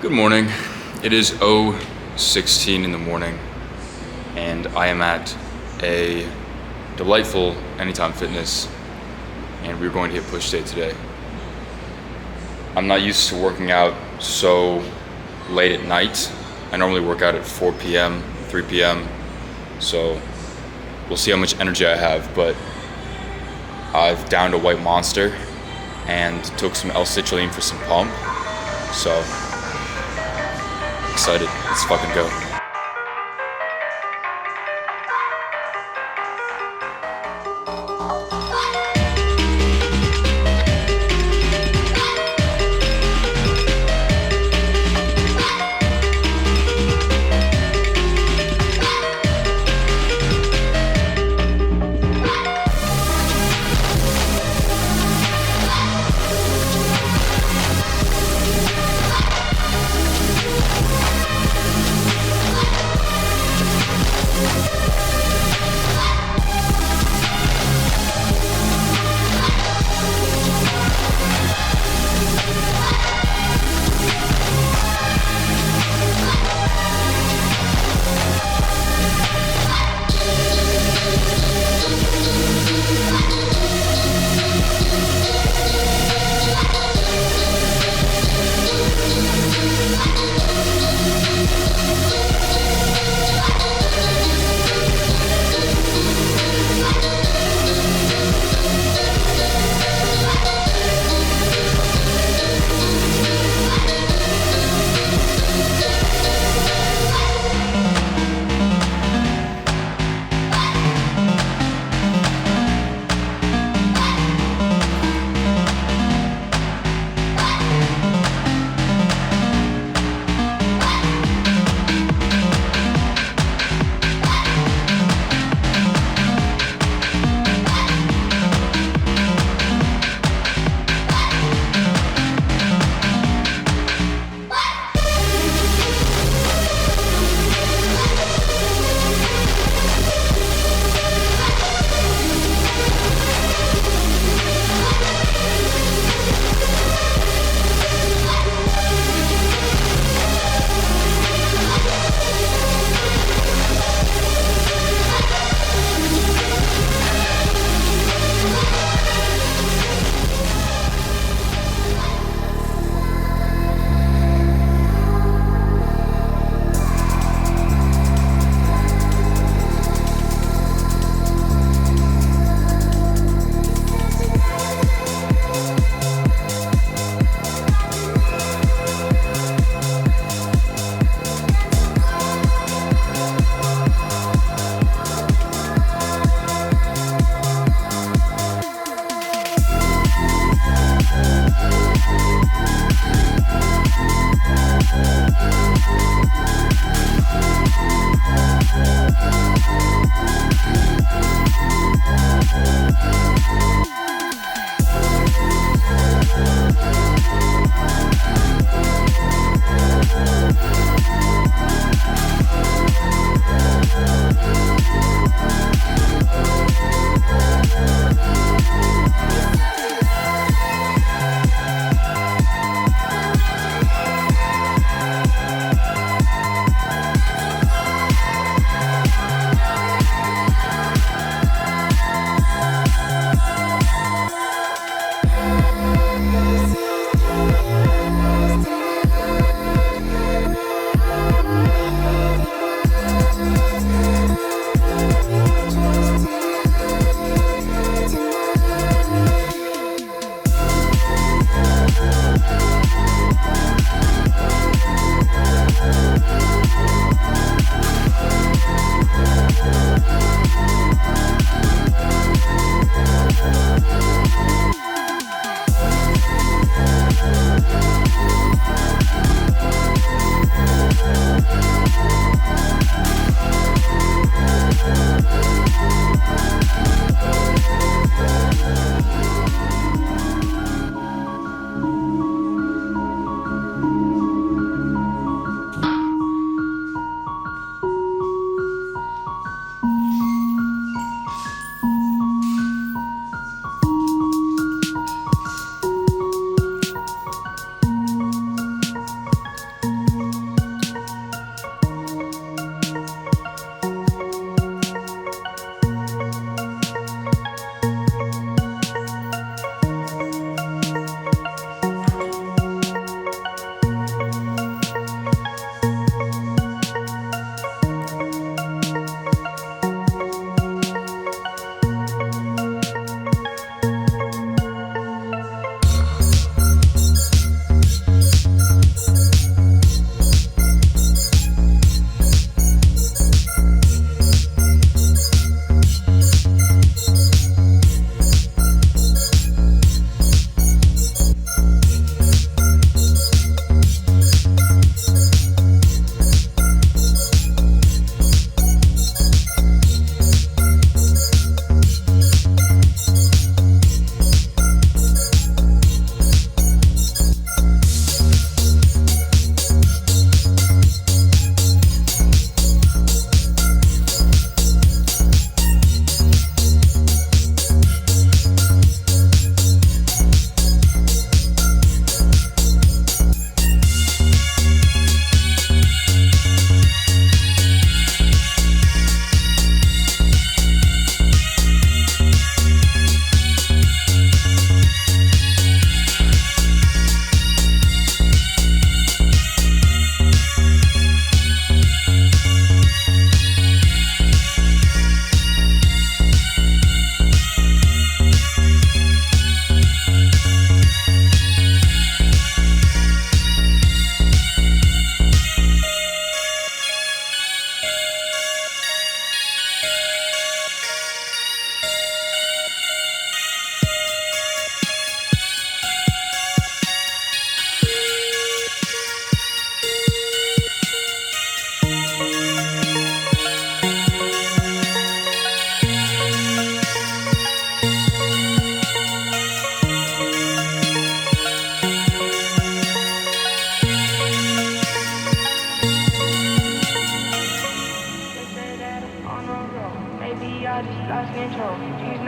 Good morning. It is 0:16 in the morning, and I am at a delightful Anytime Fitness, and we're going to hit push day today. I'm not used to working out so late at night. I normally work out at 4 p.m., 3 p.m., so we'll see how much energy I have, but I've downed a white monster and took some L-citrulline for some pump, so excited. Let's fucking go.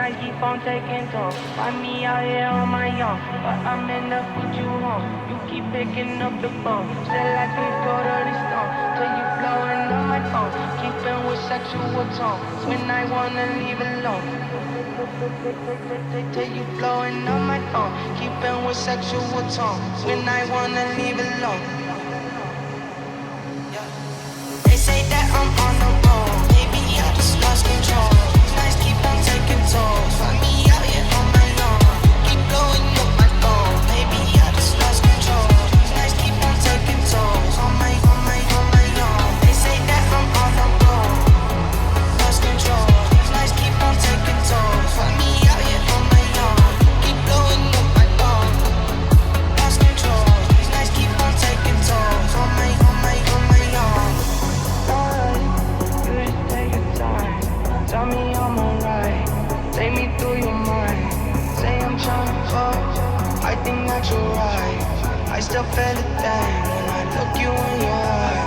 nights keep on taking toll. Find me out here on my own, but I'm in the put you home. You keep picking up the phone, still like we go to the stone. Till you blowing on my phone, keeping with sexual tone. When I wanna leave alone, till you blowing on my phone, keeping with sexual tone. When I wanna leave alone. They say that I'm on the road, maybe I just lost control. These nights keep on taking tolls, find me out here on my own. Keep blowing up my phone, maybe I just lost control. These nights keep on taking tolls, on my own. They say that I'm on the road, lost control. These nights keep on taking tolls, find me out here on my own. Keep blowing up my phone, lost control. These nights keep on taking tolls, on my own. Tell me I'm alright, take me through your mind. Say I'm trying to fuck, I think that you're right. I still feel a thing when I look you in your eye.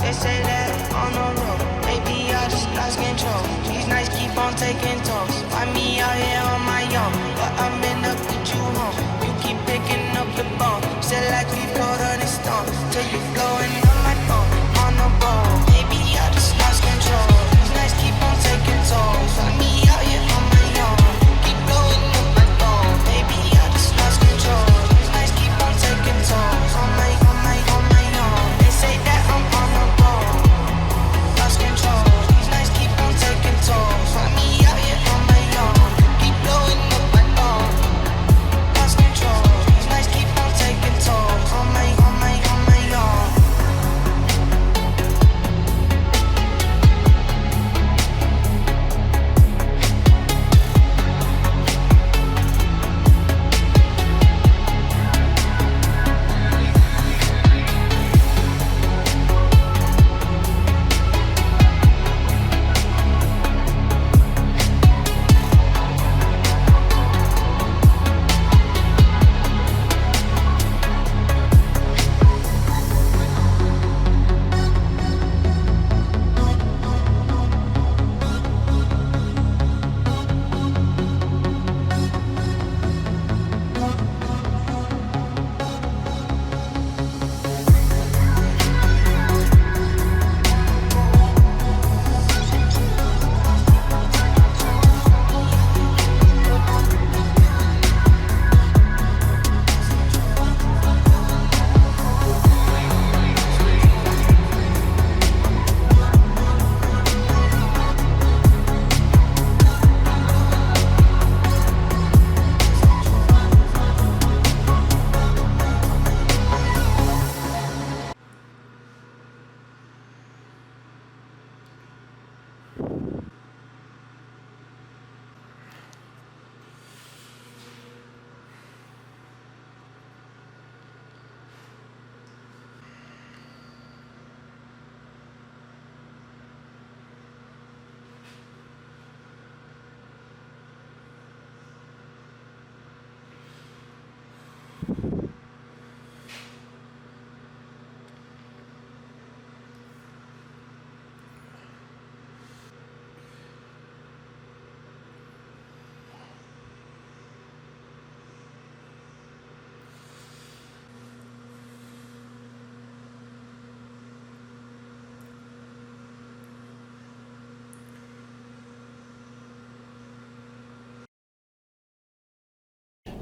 They say that on the road, maybe I just lost control. These nights keep on taking tolls, find me out here on my own. But I'm in up with you home, you keep picking up the phone. Still like we go to the stone, till you blowing on my phone. On the road, maybe I just lost control. Keep on taking tolls, find me out here on my own. Keep blowing up my phone, baby, I just lost control. These nights keep on taking tolls, on my own. They say that I'm on the road, lost control. These nights keep on taking tolls, find me out here on my own. Keep blowing up my phone, lost control. These nights keep on taking tolls, on my own.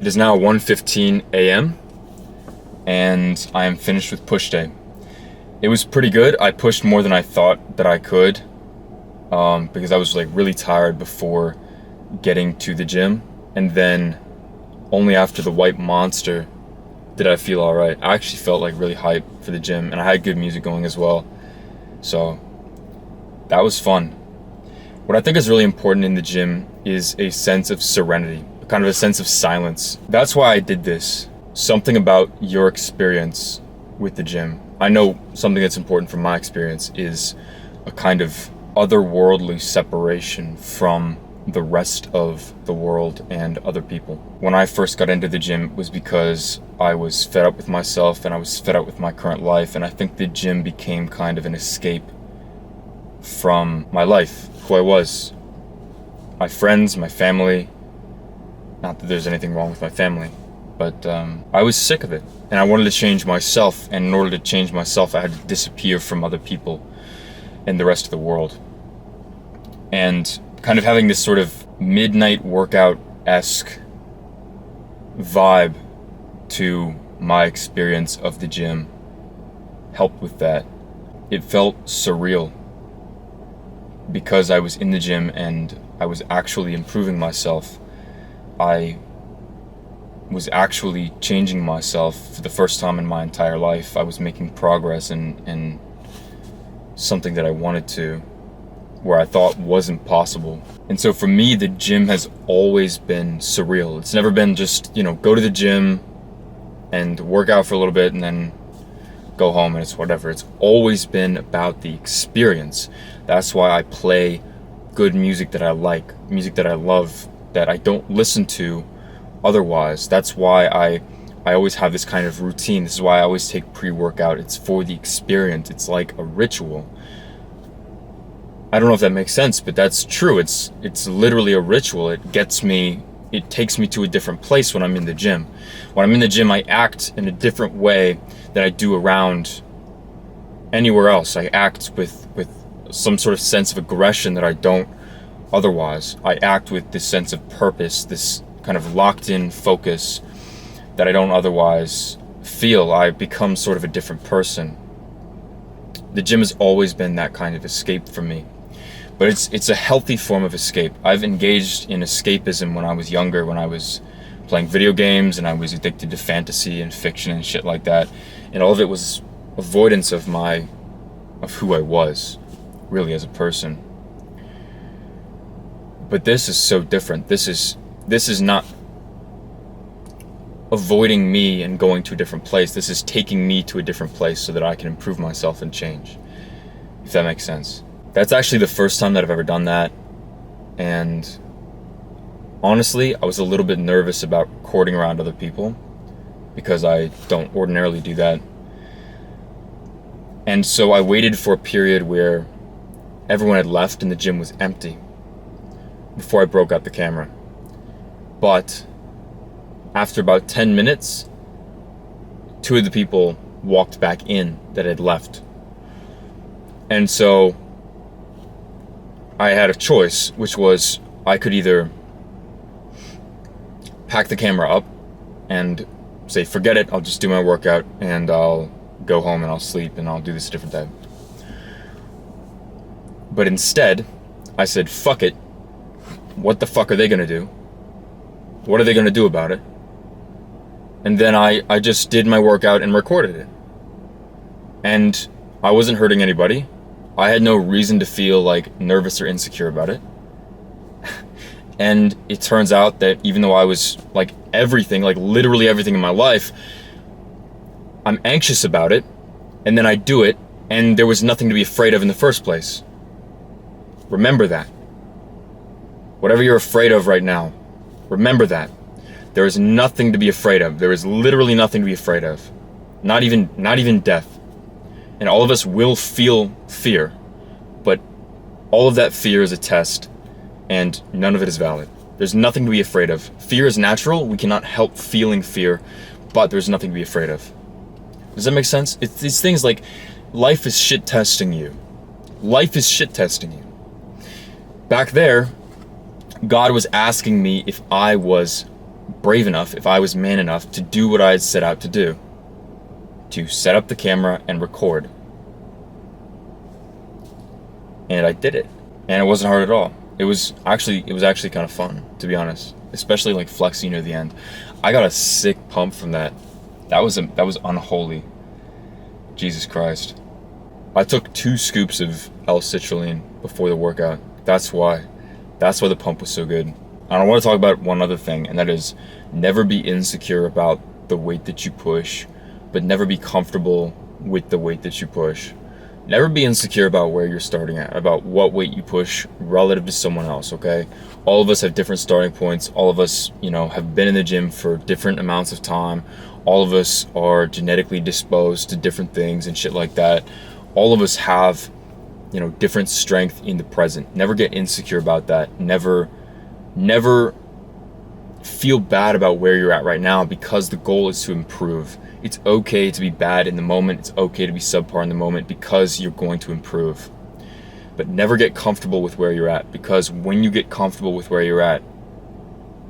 It is now 1:15 a.m. and I am finished with push day. It was pretty good. I pushed more than I thought that I could because I was like really tired before getting to the gym, and then only after the white monster did I feel all right. I actually felt like really hyped for the gym, and I had good music going as well. So that was fun. What I think is really important in the gym is a sense of serenity, kind of a sense of silence. That's why I did this. Something about your experience with the gym. I know something that's important from my experience is a kind of otherworldly separation from the rest of the world and other people. When I first got into the gym, it was because I was fed up with myself and I was fed up with my current life, and I think the gym became kind of an escape from my life, who I was. my friends, my family. Not that there's anything wrong with my family, but I was sick of it, and I wanted to change myself, and in order to change myself, I had to disappear from other people and the rest of the world. And kind of having this sort of midnight workout-esque vibe to my experience of the gym helped with that. It felt surreal because I was in the gym and I was actually improving myself. I was actually changing myself for the first time in my entire life. I was making progress in something that I wanted to, where I thought wasn't possible. And so for me, the gym has always been surreal. It's never been just, go to the gym and work out for a little bit and then go home and it's whatever. It's always been about the experience. That's why I play good music that I like, music that I love, that I don't listen to otherwise. That's why I always have this kind of routine. This is why I always take pre-workout. It's for the experience. It's like a ritual. I don't know if that makes sense, but that's true. It's literally a ritual. It takes me to a different place when I'm in the gym. When I'm in the gym, I act in a different way than I do around anywhere else. I act with some sort of sense of aggression that I don't otherwise. I act with this sense of purpose, this kind of locked in focus that I don't otherwise feel. I become sort of a different person. The gym has always been that kind of escape for me. But it's a healthy form of escape. I've engaged in escapism when I was younger, when I was playing video games and I was addicted to fantasy and fiction and shit like that. And all of it was avoidance of who I was, really, as a person. But this is so different. This is not avoiding me and going to a different place. This is taking me to a different place so that I can improve myself and change, if that makes sense. That's actually the first time that I've ever done that. And honestly, I was a little bit nervous about recording around other people because I don't ordinarily do that. And so I waited for a period where everyone had left and the gym was empty before I broke out the camera. But after about 10 minutes, 2 of the people walked back in that had left. And so I had a choice, which was I could either pack the camera up and say, forget it, I'll just do my workout and I'll go home and I'll sleep and I'll do this a different day. But instead, I said, fuck it. What the fuck are they gonna do? What are they gonna do about it? And then I just did my workout and recorded it. And I wasn't hurting anybody. I had no reason to feel like nervous or insecure about it. And it turns out that even though I was like everything, like literally everything in my life, I'm anxious about it, and then I do it, and there was nothing to be afraid of in the first place. Remember that. Whatever you're afraid of right now, remember that. There is nothing to be afraid of. There is literally nothing to be afraid of. Not even death. And all of us will feel fear, but all of that fear is a test, and none of it is valid. There's nothing to be afraid of. Fear is natural. We cannot help feeling fear, but there's nothing to be afraid of. Does that make sense? It's these things like life is shit testing you. Life is shit testing you. Back there, God was asking me if I was brave enough, if I was man enough to do what I had set out to do. To set up the camera and record. And I did it. And it wasn't hard at all. It was actually kind of fun, to be honest. Especially like flexing near the end. I got a sick pump from that. That was unholy. Jesus Christ. I took 2 scoops of L-citrulline before the workout. That's why the pump was so good. And I want to talk about one other thing, and that is never be insecure about the weight that you push, but never be comfortable with the weight that you push. Never be insecure about where you're starting at, about what weight you push relative to someone else, okay? All of us have different starting points. All of us, have been in the gym for different amounts of time. All of us are genetically disposed to different things and shit like that. All of us have, different strength in the present. Never get insecure about that. Never Never feel bad about where you're at right now, because the goal is to improve. It's okay to be bad in the moment. It's okay to be subpar in the moment, because you're going to improve. But never get comfortable with where you're at, because when you get comfortable with where you're at,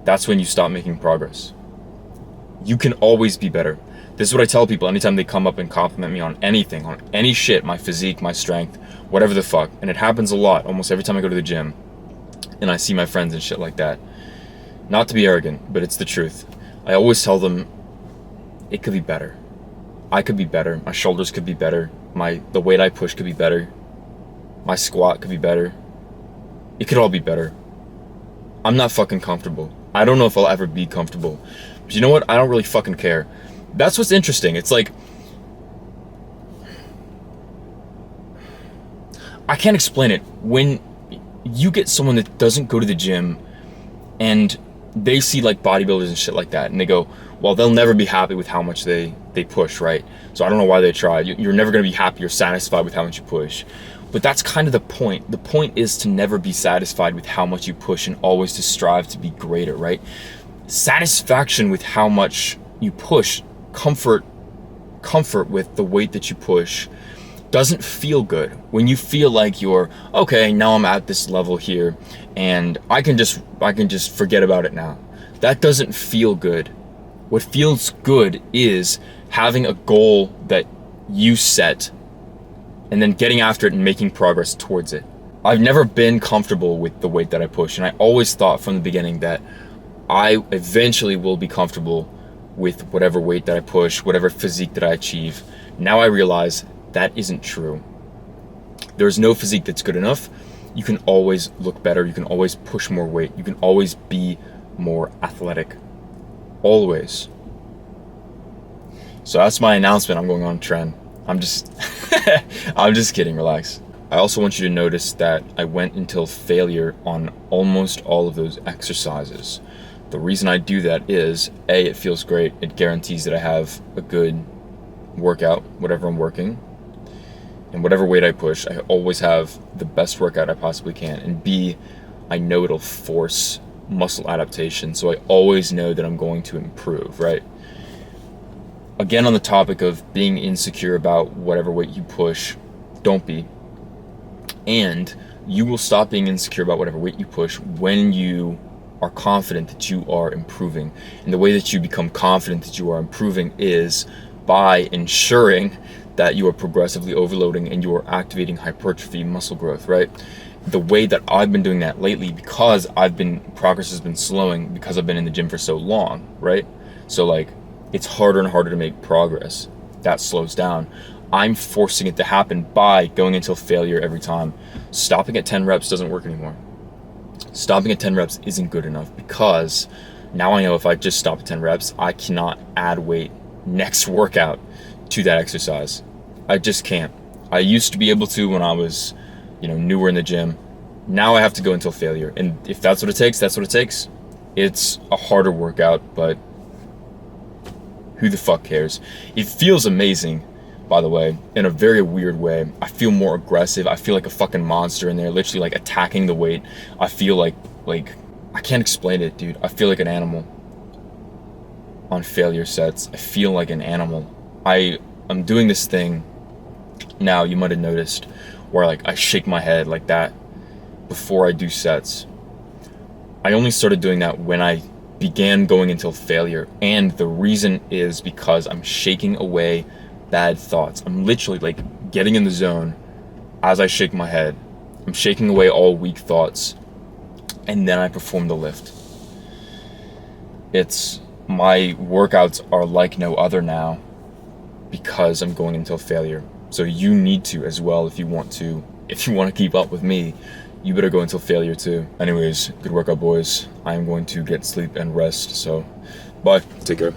that's when you stop making progress. You can always be better. This is what I tell people anytime they come up and compliment me on anything, on any shit, my physique, my strength, whatever the fuck. And it happens a lot, almost every time I go to the gym and I see my friends and shit like that. Not to be arrogant, but it's the truth. I always tell them, it could be better. I could be better. My shoulders could be better. The weight I push could be better. My squat could be better. It could all be better. I'm not fucking comfortable. I don't know if I'll ever be comfortable. But you know what? I don't really fucking care. That's what's interesting. It's like, I can't explain it. When you get someone that doesn't go to the gym and they see like bodybuilders and shit like that, and they go, well, they'll never be happy with how much they push, right? So I don't know why they try. You're never going to be happy or satisfied with how much you push. But that's kind of the point. The point is to never be satisfied with how much you push, and always to strive to be greater, right? Satisfaction with how much you push, comfort with the weight that you push, doesn't feel good. When you feel like you're, okay, now I'm at this level here and I can just forget about it now. That doesn't feel good. What feels good is having a goal that you set and then getting after it and making progress towards it. I've never been comfortable with the weight that I push, and I always thought from the beginning that I eventually will be comfortable with whatever weight that I push, whatever physique that I achieve. Now I realize that isn't true. There's no physique that's good enough. You can always look better. You can always push more weight. You can always be more athletic. Always. So that's my announcement. I'm going on trend. I'm just kidding, relax. I also want you to notice that I went until failure on almost all of those exercises. The reason I do that is, A, it feels great. It guarantees that I have a good workout, whatever I'm working. And whatever weight I push, I always have the best workout I possibly can. And B, I know it'll force muscle adaptation, so I always know that I'm going to improve, right? Again, on the topic of being insecure about whatever weight you push, don't be. And you will stop being insecure about whatever weight you push when you are confident that you are improving. And the way that you become confident that you are improving is by ensuring that you are progressively overloading and you are activating hypertrophy muscle growth, right? The way that I've been doing that lately, because progress has been slowing because I've been in the gym for so long, right? So like, it's harder and harder to make progress. That slows down. I'm forcing it to happen by going until failure every time. Stopping at 10 reps doesn't work anymore. Stopping at 10 reps isn't good enough, because now I know if I just stop at 10 reps, I cannot add weight next workout to that exercise. I just can't. I used to be able to when I was, newer in the gym. Now I have to go until failure. And if that's what it takes, that's what it takes. It's a harder workout, but who the fuck cares? It feels amazing, by the way, in a very weird way. I feel more aggressive. I feel like a fucking monster in there, literally like attacking the weight. I feel like I can't explain it, dude. I feel like an animal on failure sets. I feel like an animal. I'm doing this thing now, you might have noticed, where like I shake my head like that before I do sets. I only started doing that when I began going until failure, and the reason is because I'm shaking away bad thoughts. I'm literally like getting in the zone as I shake my head. I'm shaking away all weak thoughts, and then I perform the lift. My workouts are like no other now because I'm going until failure. So you need to as well if you want to keep up with me. You better go until failure too. Anyways, good workout, boys. I am going to get sleep and rest, so bye. Take care.